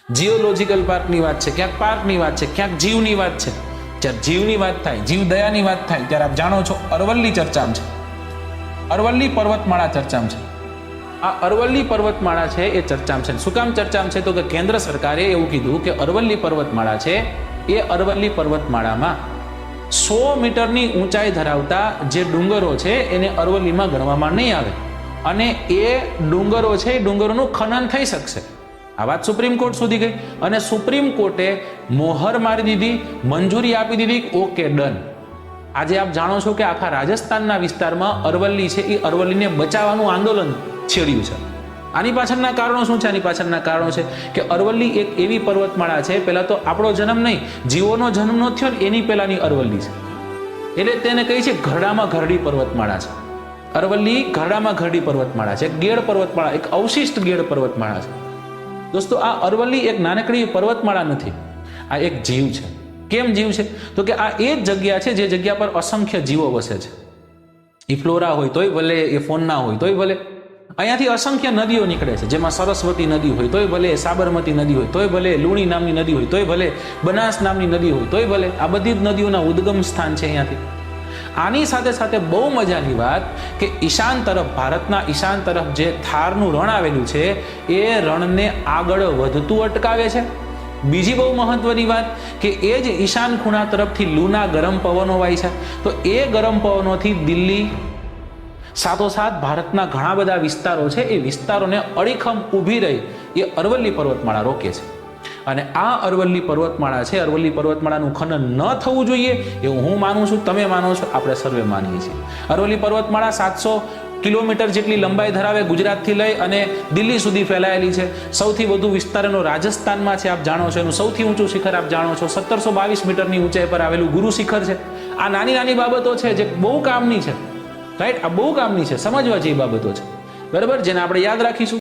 Geological પાર્કની વાત છે, ક્યાંક પાર્કની વાત છે, ક્યાંક જીવની વાત છે. જ્યારે જીવની વાત થાય, જીવદયાની વાત થાય ત્યારે આપ જાણો છો અરવલ્લી ચર્ચામાં છે, અરવલ્લી પર્વતમાળા ચર્ચામાં છે. આ અરવલ્લી પર્વતમાળા છે એ ચર્ચામાં છે. શું કામ ચર્ચામાં છે? તો કે કેન્દ્ર સરકારે એવું કીધું કે અરવલ્લી પર્વતમાળા છે એ અરવલ્લી પર્વતમાળામાં 100 મીટરની ઊંચાઈ ધરાવતા જે ડુંગરો છે એને અરવલ્લીમાં ગણવામાં નહીં આવે અને એ ડુંગરો છે એ ડુંગરોનું ખનન થઈ શકશે. આ વાત સુપ્રીમ કોર્ટ સુધી ગઈ અને સુપ્રીમ કોર્ટે મોહર મારી દીધી, મંજૂરી આપી દીધી. Okay, done. આજે આપ જાણો છો કે આખા રાજસ્થાનના વિસ્તારમાં અરવલ્લી છે એ અરવલ્લીને બચાવવાનું આંદોલન છેડ્યું છે. આની પાછળના કારણો શું છે? આની પાછળના કારણો છે કે અરવલ્લી એક એવી પર્વતમાળા છે, પહેલા તો આપણો જન્મ નહીં, જીવોનો જન્મ નો થયો ને એની પહેલાની અરવલ્લી છે. એટલે તેને કહી છે ઘરડામાં ઘરડી પર્વતમાળા છે. અરવલ્લી ઘરડામાં ઘરડી પર્વતમાળા છે, ગેડ પર્વતમાળા, એક અવશિષ્ટ ગેડ પર્વતમાળા છે. દોસ્તો, આ અરવલ્લી એક નાનકડી પર્વતમાળા નથી, આ એક જીવ છે. કેમ જીવ છે? તો કે આ એ જ જગ્યા છે જે જગ્યા પર અસંખ્ય જીવો વસે છે. એ ફ્લોરા હોય તોય ભલે, એ ફોનના હોય તોય ભલે. અહીંયાથી અસંખ્ય નદીઓ નીકળે છે, જેમાં સરસ્વતી નદી હોય તોય ભલે, સાબરમતી નદી હોય તોય ભલે, લુણી નામની નદી હોય તોય ભલે, બનાસ નામની નદી હોય તોય ભલે. આ બધી જ નદીઓના ઉદ્ગમ સ્થાન છે અહીંયાથી. આની સાથે સાથે બહુ મજાની વાત કે ઈશાન તરફ, ભારતના ઈશાન તરફ જે થારનું રણ આવેલું છે એ રણને આગળ વધતું અટકાવે છે. બીજી બહુ મહત્વની વાત કે એ જ ઈશાન ખૂણા તરફથી લૂના ગરમ પવનો વાય છે, તો એ ગરમ પવનોથી દિલ્હી સાથોસાથ ભારતના ઘણા બધા વિસ્તારો છે એ વિસ્તારોને અડીખમ ઊભી રહી એ અરવલ્લી પર્વતમાળા રોકે છે. અને આ અરવલ્લી પર્વતમાળા છે, અરવલ્લી પર્વતમાળાનું ખનન ન થવું જોઈએ એવું હું માનું છું, તમે માનો છો, આપણે સર્વે માનીએ છીએ. અરવલ્લી પર્વતમાળા 700 કિલોમીટર જેટલી લંબાઈ ધરાવે, ગુજરાતથી લઈ અને દિલ્હી સુધી ફેલાયેલી છે. સૌથી વધુ વિસ્તાર એનો રાજસ્થાનમાં છે, આપ જાણો છો. એનું સૌથી ઊંચું શિખર આપ જાણો છો, 1722 મીટરની ઊંચાઈ પર આવેલું ગુરુ શિખર છે. આ નાની નાની બાબતો છે જે બહુ કામની છે, રાઈટ? આ બહુ કામની છે, સમજવા જેવી બાબતો છે, બરાબર, જેને આપણે યાદ રાખીશું.